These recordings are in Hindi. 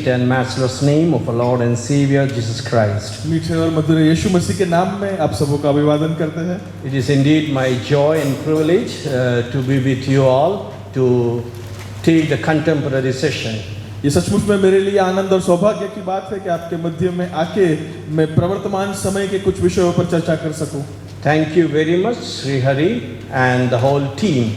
sweet and matchless name of our Lord and Savior Jesus Christ. मीठे और मधुर यीशु मसीह के नाम में आप सबों का अभिवादन करते हैं। It is indeed my joy and privilege to be with you all to take the contemporary session. ये सचमुच में मेरे लिए आनंद और सौभाग्य की बात है कि आपके मध्य में आके मैं प्रवर्तमान समय के कुछ विषयों पर चर्चा कर सकूं। Thank you very much, Sri Hari and the whole team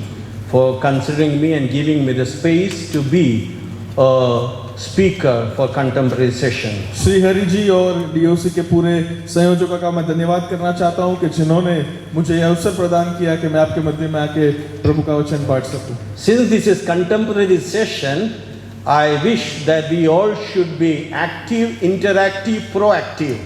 for considering me and giving me the space to be a speaker for contemporary session. Shri Hari ji और डीओसी के पूरे संयोजकों का मैं धन्यवाद करना चाहता हूं कि जिन्होंने मुझे यह अवसर प्रदान किया कि मैं आपके मध्य में आके प्रभु का वचन बांट सकूं। Since this is contemporary session, I wish that we all should be active, interactive, proactive.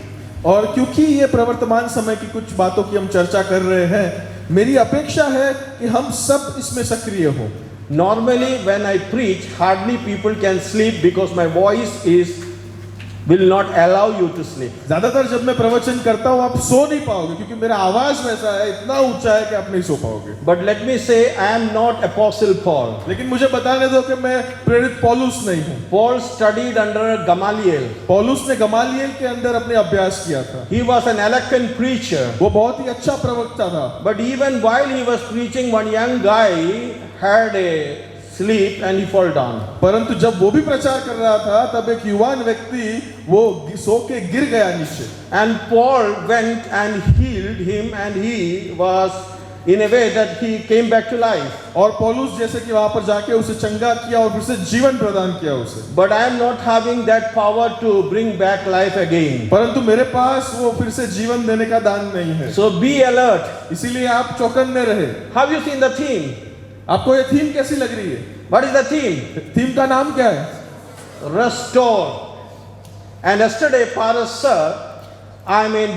और क्योंकि ये प्रवर्तमान समय की कुछ बातों की हम चर्चा कर रहे हैं, मेरी अपेक्षा है कि हम सब इसमें सक्रिय हों। Normally when I preach, hardly people can sleep because my voice will not allow you to sleep. ज्यादातर जब मैं प्रवचन करता हूँ आप सो नहीं पाओगे क्योंकि मेरा आवाज वैसा है, इतना ऊंचा है कि आप नहीं सो पाओगे। But let me say, I am not Apostle Paul. लेकिन मुझे बताने दो कि मैं प्रेरित पौलुस नहीं हूँ। Paul studied under Gamaliel. पौलुस ने गमालियल के अंदर अपने अभ्यास किया था। He was an eloquent preacher. वो बहुत ही अच्छा प्रवक्ता था। But even while he was preaching, one young guy had a sleep and he fall down. परंतु जब वो भी प्रचार कर रहा था तब एक युवान व्यक्ति वो सो के गिर गया नीचे। And Paul went and healed him and he was in a way that he came back to life. और पौलुस जैसे कि वहां पर जाके उसे चंगा किया और फिर से जीवन प्रदान किया उसे। But I am not having that power to bring back life again. परंतु मेरे पास वो फिर से जीवन देने का दान नहीं है। So be alert. इसीलिए आप चौकन्ने रहे। Have you seen the theme? आपको ये थीम कैसी लग रही है? What is the theme? Theme का नाम क्या है? Restore. And yesterday, Paras sir,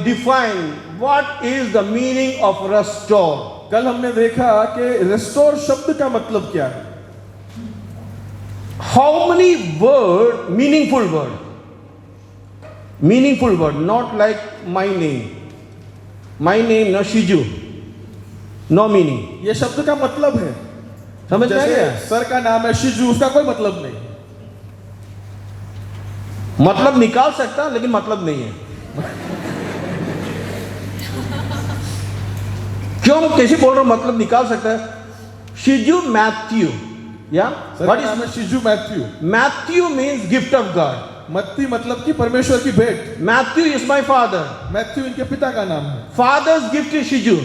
defined what is the meaning of restore. कल हमने देखा कि रिस्टोर शब्द का मतलब क्या है। How many meaningful word, not like my name. My name, no Shiju. No meaning. ये शब्द का मतलब है। समझ में आ गया? सर का नाम है शिजू, उसका कोई मतलब नहीं। मतलब निकाल सकता लेकिन मतलब नहीं है। क्यों कैसे बोल रहा हूं? मतलब निकाल सकता है। शिजू मैथ्यू, या व्हाट इज शिजू Matthew? Matthew means gift of God. मत्ती मतलब कि परमेश्वर की भेंट। Matthew is my father. Matthew इनके पिता का नाम है। फादर्स गिफ्ट इज शिजू।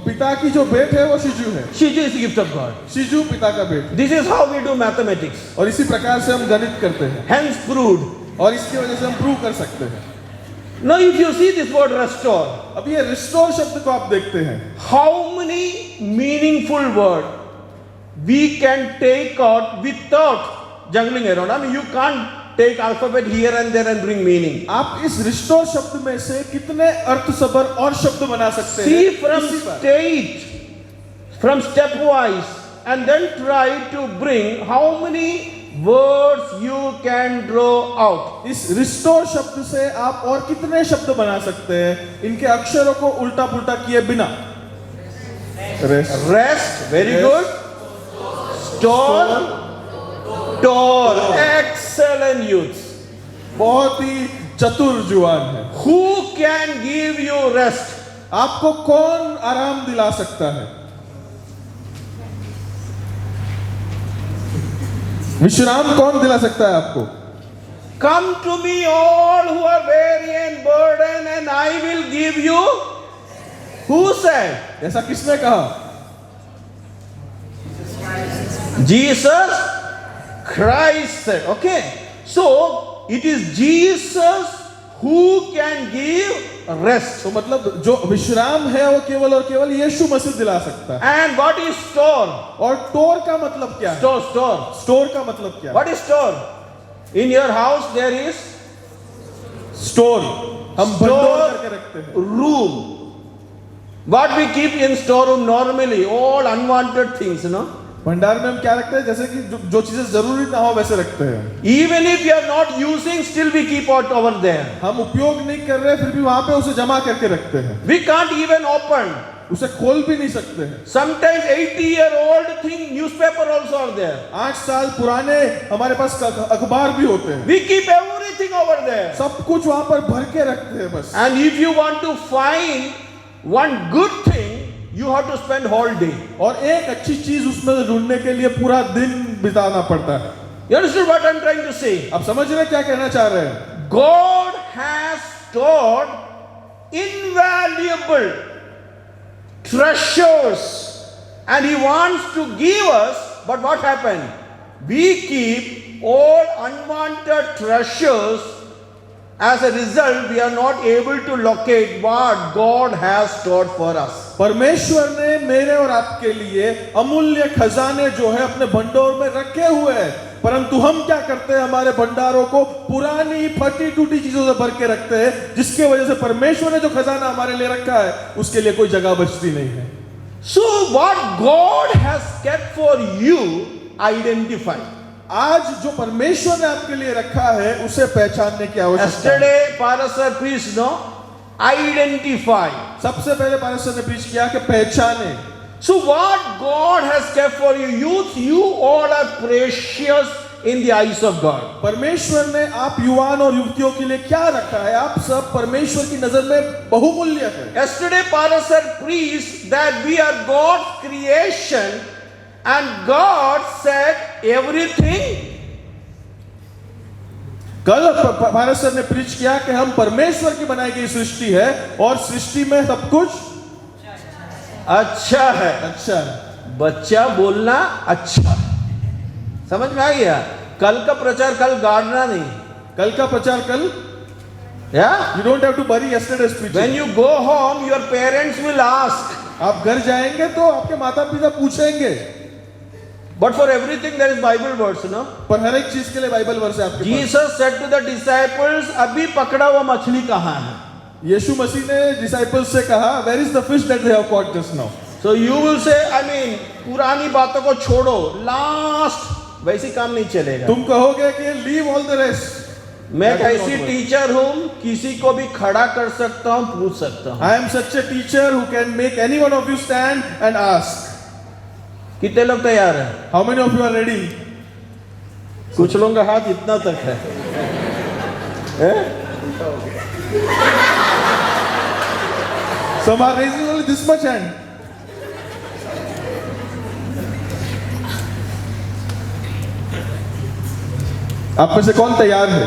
पिता की जो भेंट है वो शिजू है। शिजू इज गिफ्ट ऑफ गॉड। शिजू पिता का भेंट। This is how we do mathematics. और इसी प्रकार से हम गणित करते हैं। Hence proved. और इसकी वजह से हम प्रूव कर सकते हैं। Now if you see this word restore, अब ये रिस्टोर शब्द को आप देखते हैं, how many meaningful word we can take out without juggling around. I mean you can't take alphabet here and there and bring meaning. आप इस रिस्टोर शब्द में से कितने अर्थ सबर और शब्द बना सकते हैं? See from stepwise and then try to bring how many words you can draw out. इस रिस्टोर शब्द से आप और कितने शब्द बना सकते हैं इनके अक्षरों को उल्टा पुल्टा किए बिना? Rest, very good. Store, tore, excellent youth. बहुत ही चतुर जुआन है। Who can give you rest? आपको कौन आराम दिला सकता है? विश्राम कौन दिला सकता है आपको? Come to me all who are weary and burdened and I will give you. Who said? ऐसा किसने कहा? Jesus Christ said. Okay. So it is Jesus who can give rest. तो मतलब जो विश्राम है वो केवल और केवल यीशु मसीह दिला सकता है। And what is store? और टोर का मतलब क्या है? Store. स्टोर का मतलब क्या है? What is store? In your house there is store. हम भंडार करके रखते हैं। Room. What we keep in storeroom normally, all unwanted things, no? भंडार में हम क्या रखते हैं? जैसे कि जो चीजें जरूरी ना हो वैसे रखते हैं। Even if you are not using, still we keep it over there. हम उपयोग नहीं कर रहे फिर भी वहां पे उसे जमा करके रखते हैं। We can't even open. उसे खोल भी नहीं सकते हैं। Sometimes 80-year-old thing, newspaper also are there. 8 साल पुराने हमारे पास अखबार भी होते हैं। We keep everything over there. सब कुछ वहां पर भर के रखते हैं बस। And if you want to find one good thing, you have to spend whole day. और एक अच्छी चीज उसमें से ढूंढने के लिए पूरा दिन बिताना पड़ता है। You understand what I'm trying to say? आप समझ रहे हैं क्या कहना चाह रहे हैं? God has stored invaluable treasures and He wants to give us, but what happened? We keep all unwanted treasures. As a result, we are not able to locate what God has stored for us. परमेश्वर ने मेरे और आपके लिए अमूल्य खजाने जो है अपने भंडार में रखे हुए हैं, परंतु हम क्या करते हैं? हमारे भंडारों को पुरानी फटी टूटी चीजों से भर के रखते हैं, जिसके वजह से परमेश्वर ने जो खजाना हमारे लिए रखा है उसके लिए कोई जगह बचती नहीं है। So what God has kept for you, identify. आज जो परमेश्वर ने आपके लिए रखा है उसे पहचानने की आवश्यकता है। Yesterday, Pastor preached, no? Identify. सबसे पहले पास्टर ने प्रीच किया कि पहचाने। So what God has kept for you, youth, you all are precious in the eyes of God. परमेश्वर ने आप युवान और युवतियों के लिए क्या रखा है? आप सब परमेश्वर की नजर में बहुमूल्य है। Yesterday, Pastor preached that we are God's creation, and God said everything. कल पास्टर ने प्रीच किया कि हम परमेश्वर की बनाई गई सृष्टि है और सृष्टि में सब कुछ अच्छा है। अच्छा है। बच्चा बोलना अच्छा, समझ में आ गया? कल का प्रचार कल गाड़ना नहीं। कल का प्रचार कल। Yeah? You don't have to bury yesterday's preaching. When you go home, your parents will ask. आप घर जाएंगे तो आपके माता पिता पूछेंगे। But for everything there is Bible words, no? पर हर एक चीज के लिए बाइबल वर्स है आपके पास। Jesus said to the disciples, अभी पकड़ा हुआ मछली कहाँ है? यीशु मसीह ने डिसाइपल्स से कहा, Where is the fish that they have caught just now? So you will say, I mean, पुरानी बातों को छोड़ो, लास्ट वैसी काम नहीं चलेगा। तुम कहोगे कि leave all the rest. मैं एक ऐसी टीचर हूँ, किसी को भी खड़ा कर सकता हूँ, पूछ सकता हूँ। I am such a teacher who can make any one of you stand and ask. कितने लोग तैयार हैं? How many of you are ready? कुछ लोगों का हाथ इतना तक है। Some are raising only this much hand. आप में से कौन तैयार है?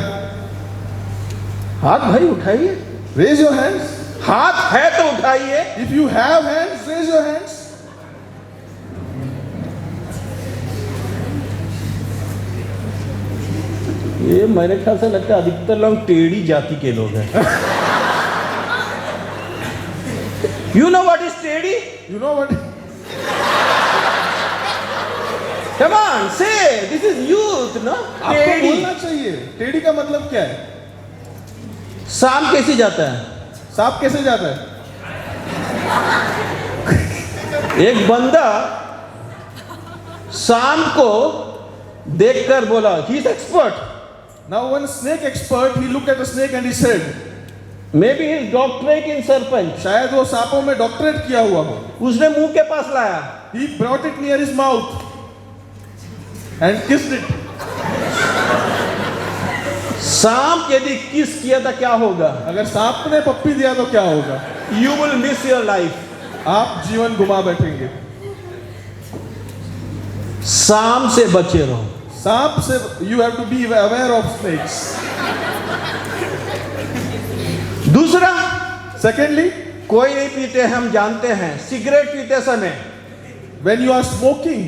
हाथ भाई उठाइए। Raise your hands. हाथ है तो उठाइए। If you have hands, raise your hands. ये मेरे ख्याल से लगता है अधिकतर लोग टेढ़ी जाति के लोग हैं। You know what is टेढ़ी? You know what? Come on, say this is youth, no? आपको टेढ़ी। बोलना चाहिए। टेढ़ी का मतलब क्या है? सांप कैसे जाता है? सांप कैसे जाता है? एक बंदा सांप को देखकर बोला, he is expert. Now one snake expert, he looked at the snake and he said, Maybe he is doctorate in serpent. शायद वो सांपों में डॉक्टरेट किया हुआ हो। उसने मुंह के पास लाया। He brought it near his mouth and kissed it. सांप यदि किस किया था क्या होगा? अगर सांप ने पप्पी दिया तो क्या होगा? You will miss your life. आप जीवन घुमा बैठेंगे। सांप से बचे रहो। सांप से you have to be aware of snakes. दूसरा, Secondly, कोई नहीं पीते, हम जानते हैं, सिगरेट पीते समय when you are smoking,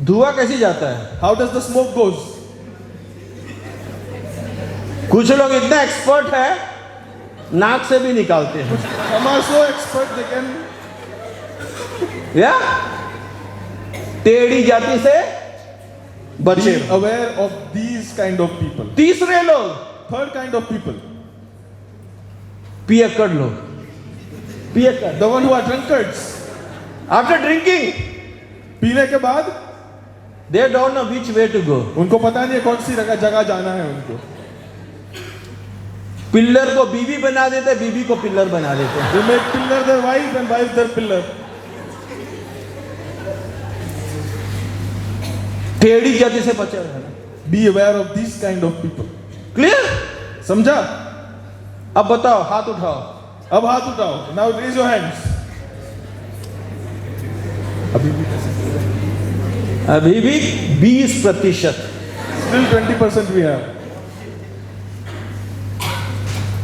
धुआं कैसे जाता है? how does the smoke goes? कुछ लोग इतना एक्सपर्ट है, नाक से भी निकालते हैं। Some are so expert they can. या टेढ़ी जाति से बचे Be रहो। aware of these kind of people. तीसरे लोग, Third kind of people, पियक्कड़ लोग, पियक्कड़। the one who are drunkards. After drinking पीने के बाद they don't know which way to go. उनको पता नहीं है कौन सी जगह जाना है उनको। पिल्लर को बीवी बना देते, बीवी को पिल्लर बना देते। They make pillar their wife and wife their pillar. टेढ़ी जाति से बचे रहना। Be aware of these kind of people. Clear? समझा? अब बताओ, हाथ उठाओ। अब हाथ उठाओ। Now raise your hands. अभी भी कैसे? अभी भी 20%। Still 20% we have.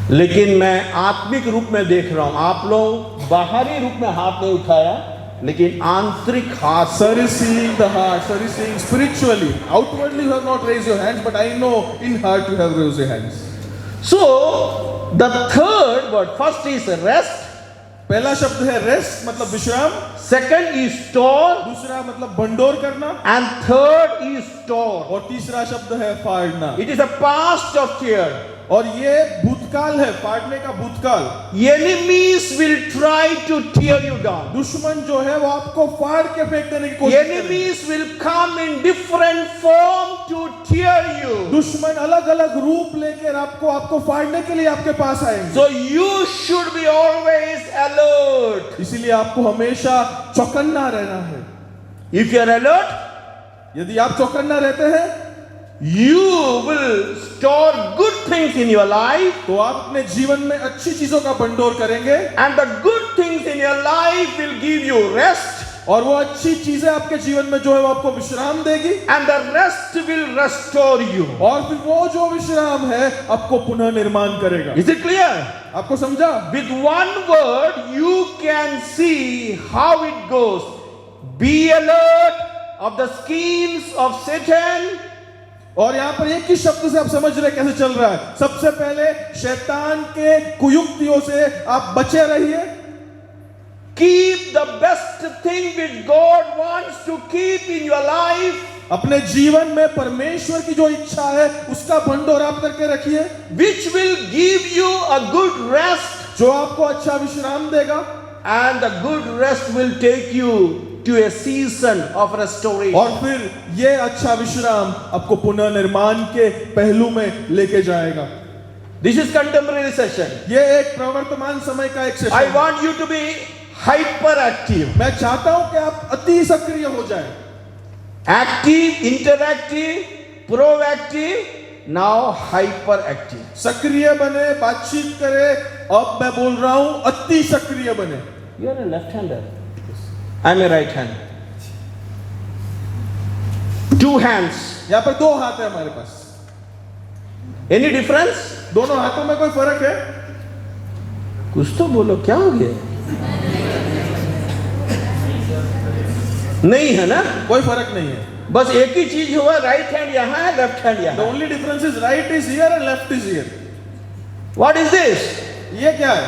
लेकिन मैं आत्मिक रूप में देख रहा हूं, आप लोग बाहरी रूप में हाथ नहीं उठाया, लेकिन आंतरिक हाथ। Sir is seeing the heart. Sir is seeing spiritually. Outwardly you have not raised your hands, but I know in heart you have raised your hands. So the third word, first is rest, पहला शब्द है रेस्ट मतलब विश्राम, second is store, दूसरा मतलब भंडोर करना, and third is store. और तीसरा शब्द है फाड़ना। It is a past of tear. और ये भूतकाल है, फाड़ने का भूतकाल। Enemies will try to tear you down. दुश्मन जो है वो आपको फाड़ के फेंक देने की कोशिश करेंगे। Enemies will come in different form to tear you. दुश्मन अलग अलग रूप लेकर आपको फाड़ने के लिए आपके पास आएंगे। So you should be always alert. इसीलिए आपको हमेशा चौकन्ना रहना है। If you are alert, यदि आप चौकन्ना रहते हैं you will store good things in your life, तो आप अपने जीवन में अच्छी चीजों का भंडोर करेंगे, and the good things in your life will give you rest, और वो अच्छी चीजें आपके जीवन में जो है वो आपको विश्राम देगी, and the rest will restore you. और फिर वो जो विश्राम है आपको पुनः निर्माण करेगा। Is it clear? आपको समझा? With one word you can see how it goes. Be alert of the schemes of Satan. और यहाँ पर एक ही शब्द से आप समझ रहे कैसे चल रहा है। सबसे पहले शैतान के कुयुक्तियों से आप बचे रहिए। Keep the best thing which God wants to keep in your life. अपने जीवन में परमेश्वर की जो इच्छा है उसका भंडोर आप करके रखिए, Which will give you a good rest. जो आपको अच्छा विश्राम देगा, And the good rest will take you to a season of restoration. और फिर ये अच्छा विश्राम आपको पुनः निर्माण के पहलू में लेके जाएगा। This is contemporary session. ये एक प्रवर्तमान समय का एक सेशन I है। want you to be hyperactive. मैं चाहता हूं कि आप अति सक्रिय हो जाएं। Active, interactive, proactive, now hyperactive. सक्रिय बने, बातचीत करें। अब मैं बोल रहा हूं अति सक्रिय बने। You are a left-hander. I am a right-hander. Two hands. यहाँ पर दो हाथ है हमारे पास। Any difference? दोनों हाथों में कोई फर्क है? कुछ तो बोलो, क्या हो गया? नहीं है ना? कोई फर्क नहीं है। बस एक ही चीज हुआ, राइट हैंड यहाँ है, लेफ्ट हैंड The यहाँ। only difference is right is here and left is here. What is this? ये क्या है?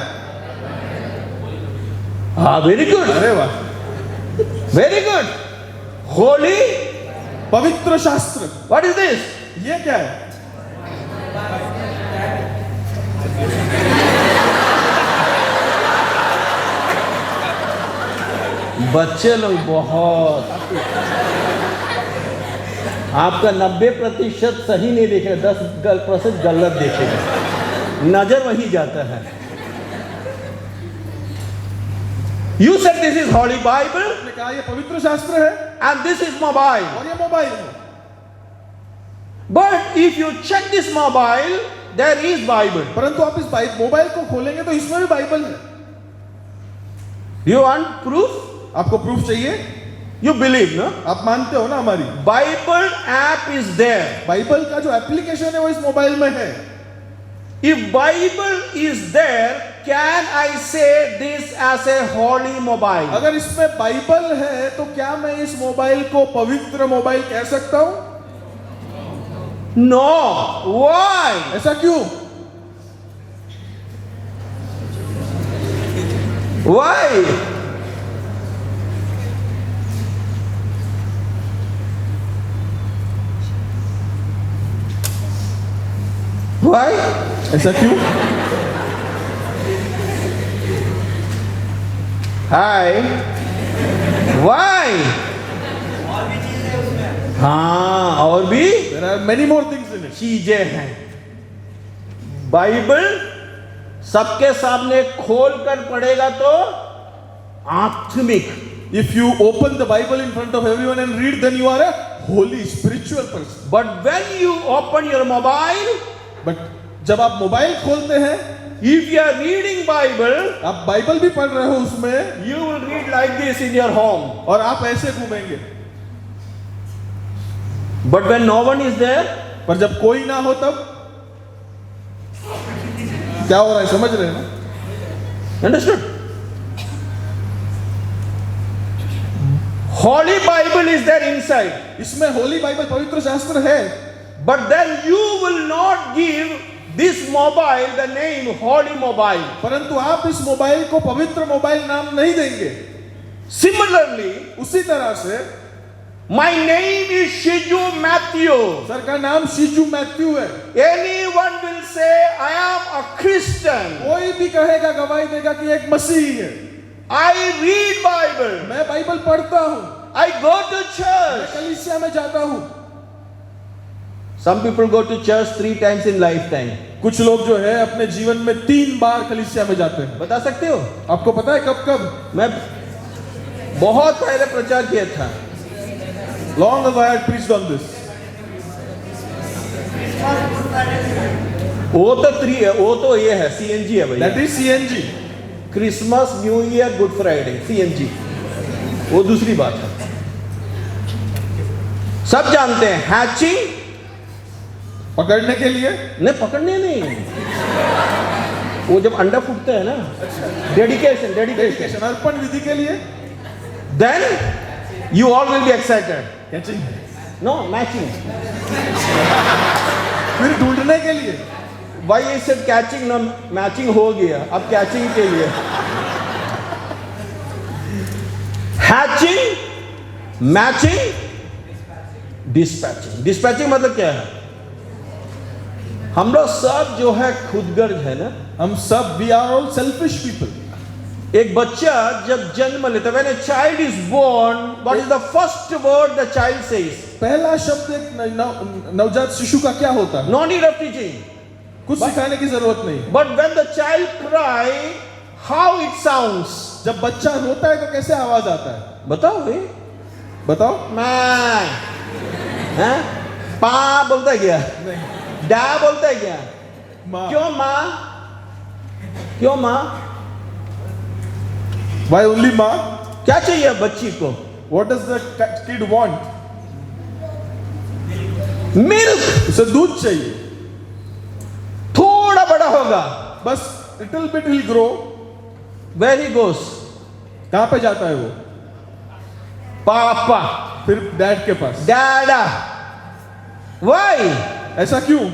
हाँ, very good, अरे वाह, very good. Holy. पवित्र शास्त्र। What is this? ये क्या है? बच्चे लोग बहुत, आपका 90% सही नहीं देखेगा, 10% गलत देखेगा, नजर वही जाता है। You said this is Holy Bible आपने कहा ये पवित्र शास्त्र है and this is mobile. और ये मोबाइल है। But if you check this mobile, there is Bible. परंतु आप इस मोबाइल को खोलेंगे तो इसमें भी बाइबल है। You want proof? आपको प्रूफ चाहिए? You believe, no? आप मानते हो ना हमारी? Bible app is there. Bible का जो एप्लीकेशन है वो इस मोबाइल में है। If Bible is there, can I say this as a holy mobile? अगर इसमें बाइबल है तो क्या मैं इस मोबाइल को पवित्र मोबाइल कह सकता हूं? No. Why? ऐसा क्यों? Why? Why? ऐसा क्यों? Hi. Why? हाँ, और भी There are many more things in it. चीजें हैं। बाइबल सबके सामने खोल कर पढ़ेगा तो आत्मिक, If you open the Bible in front of everyone and read, then you are a holy spiritual person. but when you open your mobile, But जब आप मोबाइल खोलते हैं, if you are reading Bible, आप बाइबल भी पढ़ रहे हो उसमें, you will read like this in your home. और आप ऐसे घूमेंगे. But when no one is there, पर जब कोई ना हो तब क्या हो रहा है, समझ रहे हैं ना? understood? Holy Bible is there inside, इसमें होली बाइबल पवित्र शास्त्र है, but then you will not give this mobile the name Holy Mobile. परंतु आप इस मोबाइल को पवित्र मोबाइल नाम नहीं देंगे. Similarly, उसी तरह से my name is Shiju Matthew. Sir का नाम शिजू मैथ्यू है. Anyone will say I am a Christian. कोई भी कहेगा, गवाही देगा कि एक मसीही है. I read Bible. मैं बाइबल पढ़ता हूँ, I go to मैं church. कलीसिया में जाता हूँ. Some people go to church 3 times in lifetime. कुछ लोग जो है अपने जीवन में 3 बार कलीसिया में जाते हैं. बता सकते हो? आपको पता है कब कब? मैं बहुत पहले प्रचार किया था. Long ago I had preached on this. वो तो ये है CNG है That भैया. is CNG. Christmas, new year, good Friday, CNG. वो दूसरी बात है. सब जानते हैं हैचिंग, पकड़ने के लिए, नहीं पकड़ने नहीं, वो जब अंडा फूटता है ना, डेडिकेशन, डेडिकेशन, अर्पण विधि के लिए, then you all will be excited. Catching, No, matching. फिर ढूंढने के लिए. Why I said catching, no matching हो गया, अब catching के लिए. Hatching, matching, dispatching. Dispatching मतलब क्या है? हम लोग सब जो है खुदगर्ज है ना. हम सब we are all selfish people. एक बच्चा जब जन्म लेता है, when a child is born, what is the first word the child says? पहला शब्द एक नवजात शिशु का क्या होता है? No need of teaching. कुछ सिखाने की जरूरत नहीं. But when the child cry, how it sounds? जब बच्चा रोता है तो कैसे आवाज आता है? बताओ भाई. बताओ. मैं, हैं? पा बोलता है क्या? नहीं. डा बोलता है क्या? माँ. क्यों माँ? क्यों माँ? Why only माँ? क्या चाहिए बच्ची को? What does the kid want? Milk. उसे दूध चाहिए. थोड़ा बड़ा होगा, बस little bit he'll grow. where he goes? कहाँ पे जाता है वो? पापा, फिर डैड के पास. डैडा. Why? ऐसा क्यों?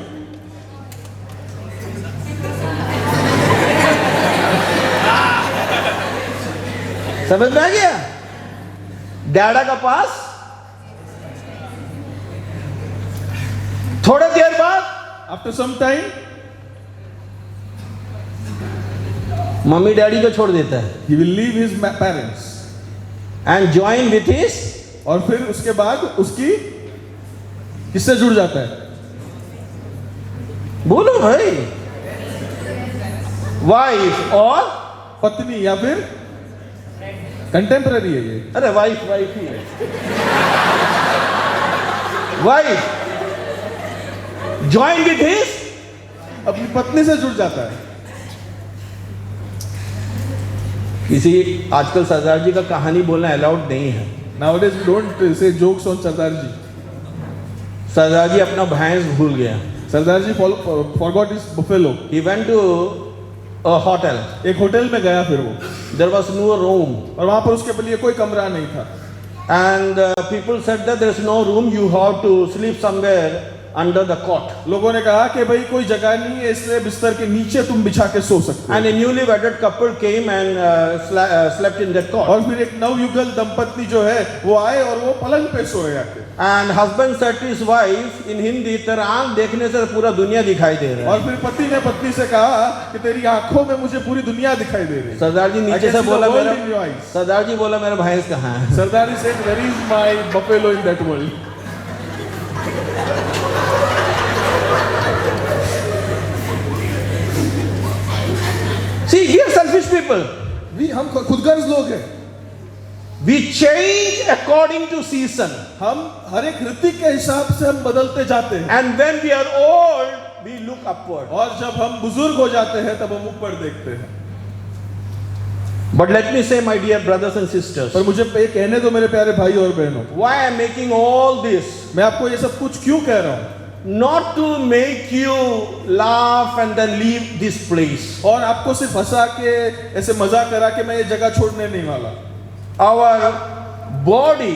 समझ में आ गया? डैडा का पास थोड़ी देर बाद After some time, mummy daddy को छोड़ देता है he will leave his parents. And join with his. और फिर उसके बाद उसकी किससे जुड़ जाता है? बोलो भाई. वाइफ और पत्नी या फिर कंटेम्पररी है ये. अरे वाइफ ही है. वाइफ ज्वाइन विथ हिज, अपनी पत्नी से जुड़ जाता है. किसी आजकल सरदार जी का कहानी बोलना अलाउड नहीं है. Nowadays we don't say jokes on सरदार जी. सरदार जी अपना भैंस भूल गया. सरदार जी forgot his buffalo. He went to a hotel. एक होटल में गया फिर वो, There was no room. और वहां पर उसके लिए कोई कमरा नहीं था. And people said that there is no room, you have to sleep somewhere under the cot. लोगों ने कहा कि भाई कोई जगह नहीं है, इसलिए बिस्तर के नीचे तुम बिछा के सो सकते हो. And a newly wedded couple came and slept in that cot. और फिर एक नवयुगल दंपत्ति जो है वो आए और वो पलंग पे सोए आके. And husband said to his wife in Hindi, तेरा आंख देखने से पूरा दुनिया दिखाई दे रहा है. और फिर पति ने पत्नी से कहा कि तेरी आंखों में मुझे पूरी दुनिया दिखाई दे रही है. सरदार जी नीचे से बोला मेरा, सरदार जी बोला मेरा भैंस कहाँ है? सरदार जी said, where is my buffalo in that world? See, we are selfish people. हम खुदगर्ज लोग हैं। We change according to season. हम हर एक ऋतु के हिसाब से हम बदलते जाते हैं। And when we are old, we look upward. और जब हम बुजुर्ग हो जाते हैं तब हम ऊपर देखते हैं। But let me say, my dear brothers and sisters, पर मुझे ये कहने दो मेरे प्यारे भाई और बहनों, why I am making all this? मैं आपको ये सब कुछ क्यों कह रहा हूँ? Not to make you laugh and then leave this place. और आपको सिर्फ हंसा के ऐसे मजाक करा के मैं ये जगह छोड़ने नहीं वाला। Our body,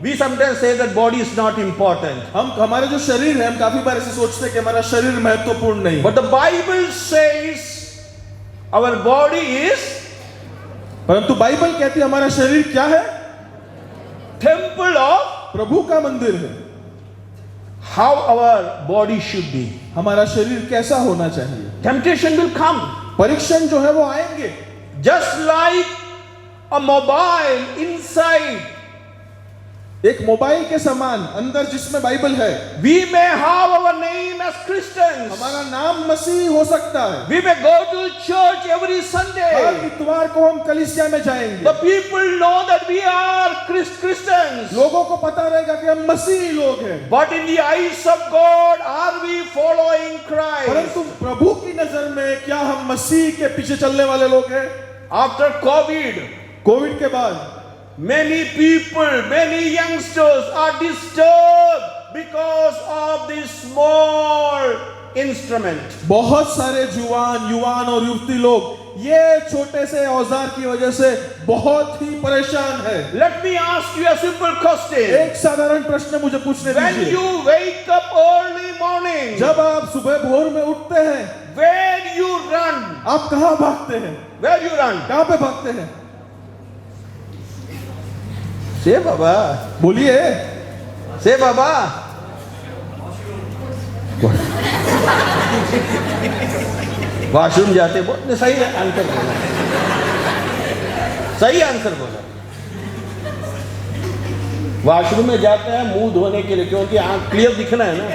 we sometimes say that body is not important. हम हमारे जो शरीर है हम काफी बार ऐसे सोचते हैं कि हमारा शरीर महत्वपूर्ण नहीं। But the Bible says our body is परंतु बाइबल कहती है हमारा शरीर क्या है? temple of प्रभु का मंदिर है। how our body should be. हमारा शरीर कैसा होना चाहिए? Temptation will come. परीक्षण जो है वो आएंगे। Just like a mobile inside. एक मोबाइल के समान अंदर जिसमें बाइबल है। We may have our name as Christians. हमारा नाम मसीह हो सकता है। We may go to church every Sunday. हर इतवार को हम कलीसिया में जाएंगे। The people know that we are Christians. लोगों को पता रहेगा कि हम मसीही लोग हैं। But in the eyes of God, are we following Christ? परंतु प्रभु की नजर में क्या हम मसीह के पीछे चलने वाले लोग हैं? After COVID, कोविड के बाद many people, many youngsters are disturbed because of this small instrument. बहुत सारे युवान और युवती लोग ये छोटे से औजार की वजह से बहुत ही परेशान है। Let me ask you a simple question. एक साधारण प्रश्न मुझे पूछने When दीजिए। you wake up early morning, जब आप सुबह भोर में उठते हैं, where you run? आप कहाँ भागते हैं? Where you run? कहाँ पे भागते हैं? Say Baba. बोलिए। Say Baba. वॉशरूम जाते बहुत सही आंसर बोला। सही आंसर बोला। वॉशरूम में जाते हैं मुंह धोने के लिए क्योंकि आंख क्लियर दिखना है ना।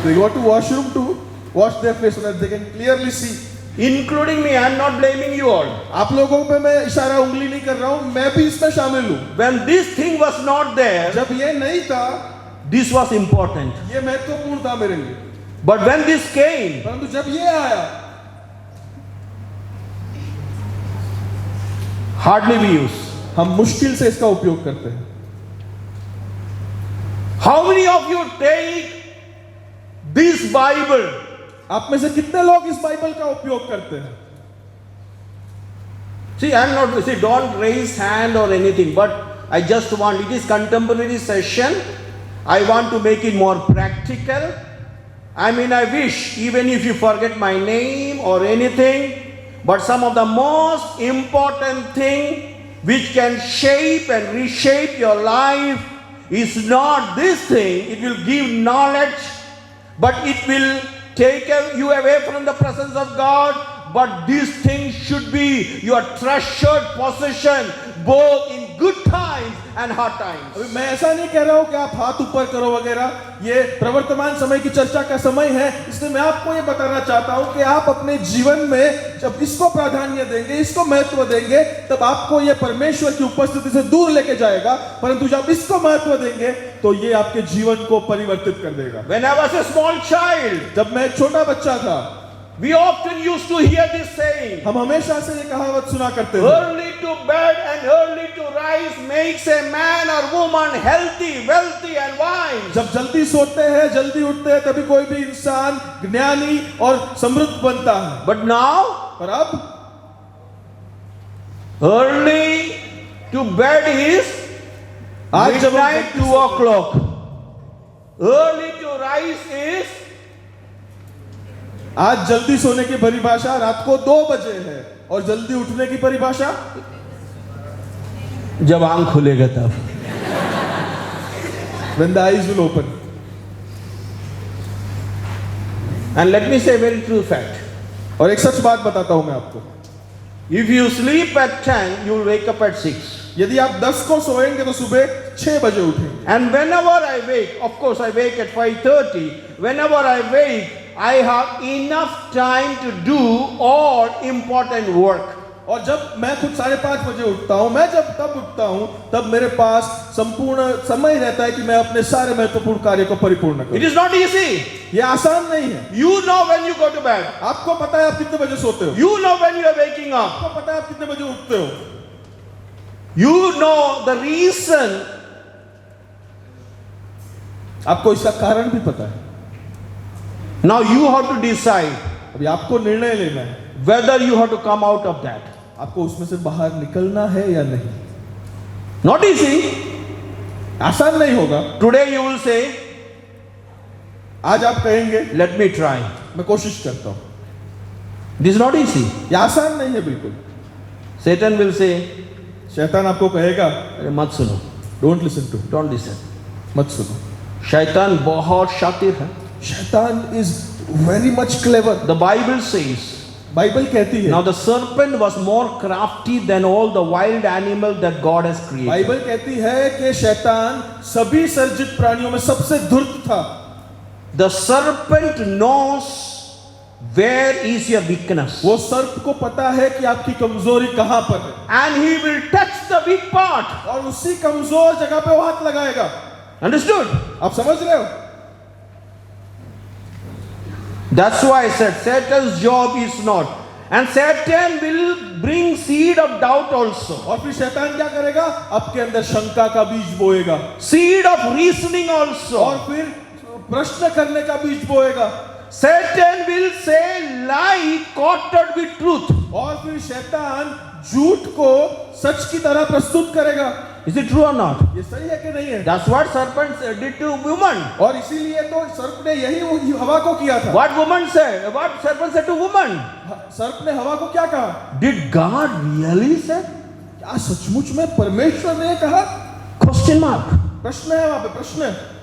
They go to washroom to wash their face so that they can clearly see. Including me, I am not blaming you all. आप लोगों पे मैं इशारा उंगली नहीं कर रहा हूँ, मैं भी इसमें शामिल हूँ। When this thing was not there, जब ये नहीं था, this was important. ये महत्वपूर्ण था मेरे लिए। But when this came, परंतु जब ये आया, hardly we use. हम मुश्किल से इसका उपयोग करते हैं। How many of you take this Bible? आप में से कितने लोग इस बाइबल का उपयोग करते हैं? See, I am not, see, don't raise hand or anything, but I just want, it is contemporary session. I want to make it more practical. I mean, I wish, even if you forget my name or anything, but some of the most important thing which can shape and reshape your life is not this thing. It will give knowledge, but it will take you away from the presence of God. But this thing should be your treasured possession both in good times and hard times. अभी मैं ऐसा नहीं कह रहा हूँ कि आप हाथ ऊपर करो वगैरह, ये प्रवर्तमान समय की चर्चा का समय है, इसलिए मैं आपको ये बताना चाहता हूँ कि आप अपने जीवन में जब इसको प्राधान्य देंगे, इसको महत्व देंगे, तब आपको ये परमेश्वर की उपस्थिति से दूर लेके जाएगा। परंतु जब इसको महत्व देंगे तो ये आपके जीवन को परिवर्तित कर देगा। When I was a small child, जब मैं एक छोटा बच्चा था, we often used to hear this saying, हम हमेशा से ये कहावत सुना करते थे, early to bed and early to rise makes a man or woman healthy, wealthy and wise. जब जल्दी सोते हैं, जल्दी उठते हैं, तभी कोई भी इंसान ज्ञानी और समृद्ध बनता है। But now, पर अब early to bed is आज जब midnight 2 o'clock. Early to rise is आज जल्दी सोने की परिभाषा रात को 2 बजे है और जल्दी उठने की परिभाषा जब आंख खुलेगा तब। when the eyes will open. And let me say a very true fact. और एक सच बात बताता हूं मैं आपको, If you sleep at 10, you will wake up at 6. यदि आप 10 को सोएंगे तो सुबह 6 बजे उठेंगे। And whenever I wake, of course I wake at 5:30. Whenever I wake, I have enough time to do all important work. और जब मैं खुद 5:30 बजे उठता हूँ, मैं जब तब उठता हूँ, तब मेरे पास संपूर्ण समय रहता है कि मैं अपने सारे महत्वपूर्ण कार्य को परिपूर्ण It करूं। is not easy. ये आसान नहीं है। You know when you go to bed. आपको पता है आप कितने बजे सोते हो, You know when you are waking up. आपको पता है आप कितने बजे उठते हो, You know the reason. आपको इसका कारण भी पता है। Now you have to decide अभी आपको निर्णय लेना है, whether you have to come out of that. आपको उसमें से बाहर निकलना है या नहीं। Not easy. आसान नहीं होगा। Today you will say, आज आप कहेंगे let me try. मैं कोशिश करता हूँ। This is not easy. ये आसान नहीं है बिल्कुल। Satan will say, शैतान आपको कहेगा अरे मत सुनो, don't listen to, don't listen. मत सुनो। शैतान बहुत शातिर है. शैतान is very much clever. The Bible says, Bible कहती है, now the serpent was more crafty than all the wild animals that God has created. Bible कहती है कि शैतान सभी सर्जित प्राणियों में सबसे धूर्त था। The serpent knows where is your weakness. वो सर्प को पता है कि आपकी कमजोरी कहां पर है, And he will touch the weak part. और उसी कमजोर जगह पे वो हाथ लगाएगा। Understood? आप समझ रहे हो? That's why I said Satan's job is not. And Satan will bring seed of doubt also. और फिर शैतान क्या करेगा? आपके अंदर शंका का बीज बोएगा, Seed of reasoning और also. फिर प्रश्न करने का बीज बोएगा, Satan will say lie coated with truth. और फिर शैतान झूठ को सच की तरह प्रस्तुत करेगा। Is it true or not? ये सही है कि नहीं है? That's what serpent did to woman. और इसीलिए तो सर्प ने यही हवा को किया था। What woman said? What serpent said to woman? सर्प ने हवा को क्या कहा? Did God really say? क्या सचमुच में परमेश्वर ने कहा? Question mark. प्रश्न है, वहां पे प्रश्न है।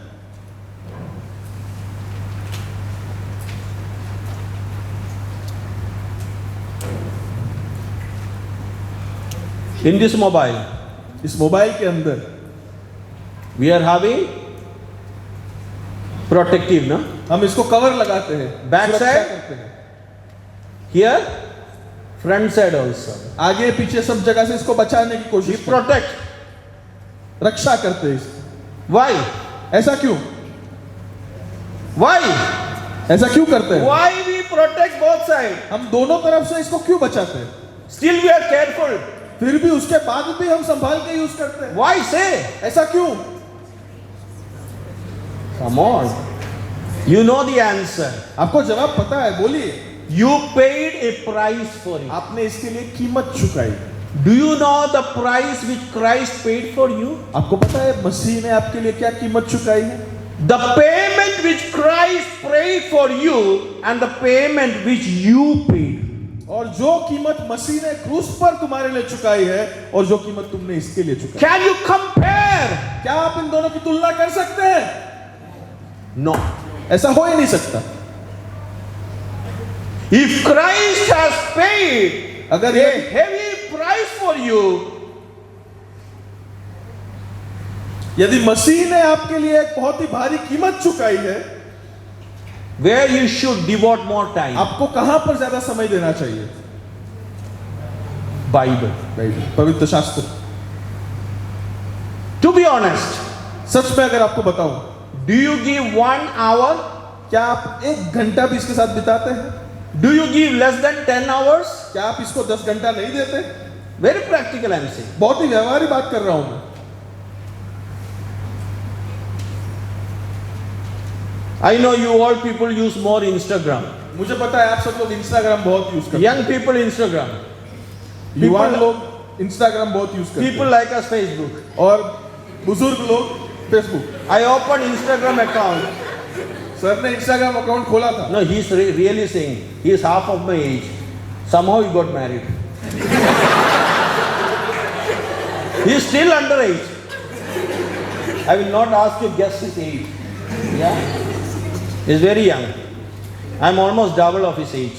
In this mobile, इस मोबाइल के अंदर we are having protective, no? हम इसको कवर लगाते हैं, Back सुरक्षा side? करते हैं। Here, front side also. आगे पीछे सब जगह से इसको बचाने की We कोशिश करते protect. हैं, रक्षा करते हैं इसकी। Why? ऐसा क्यों? Why? ऐसा क्यों करते हैं? Why we protect both sides? हम दोनों तरफ से इसको क्यों बचाते हैं? Still we are careful. फिर भी उसके बाद भी हम संभाल के यूज करते हैं। Why say? ऐसा क्यों? Come on. You know the answer. आपको जवाब पता है, बोलिए। You paid a price for it. आपने इसके लिए कीमत चुकाई। Do you know the price which Christ paid for you? आपको पता है मसीह ने आपके लिए क्या कीमत चुकाई है? The payment which Christ paid for you and the payment which you paid. और जो कीमत मसीह ने क्रूस पर तुम्हारे लिए चुकाई है और जो कीमत तुमने इसके लिए चुकाई, Can you compare? क्या आप इन दोनों की तुलना कर सकते हैं? No. ऐसा हो ही नहीं सकता। If Christ has paid अगर a ये heavy price for you, यदि मसीह ने आपके लिए एक बहुत ही भारी कीमत चुकाई है, where you should devote more time? आपको कहां पर ज्यादा समय देना चाहिए? Bible. पवित्र शास्त्र। To be honest, सच में अगर आपको बताऊं, do you give 1 hour? क्या आप 1 घंटा भी इसके साथ बिताते हैं? Do you give less than 10 hours? क्या आप इसको 10 घंटा नहीं देते? Very practical I am saying. बहुत ही व्यवहारी बात कर रहा हूं मैं। I know you all people use more Instagram. मुझे पता है आप सब लोग इंस्टाग्राम बहुत यूज करते हैं। Young people Instagram. युवा people- लोग इंस्टाग्राम बहुत यूज करते People हैं, like us Facebook. और बुजुर्ग लोग Facebook. I opened Instagram account. Sir ने इंस्टाग्राम अकाउंट खोला था। No, he's really saying he is half of my age. Somehow he got married. He is still underage. I will not ask you guess his age. Yeah, he is very young. I am almost double of his age.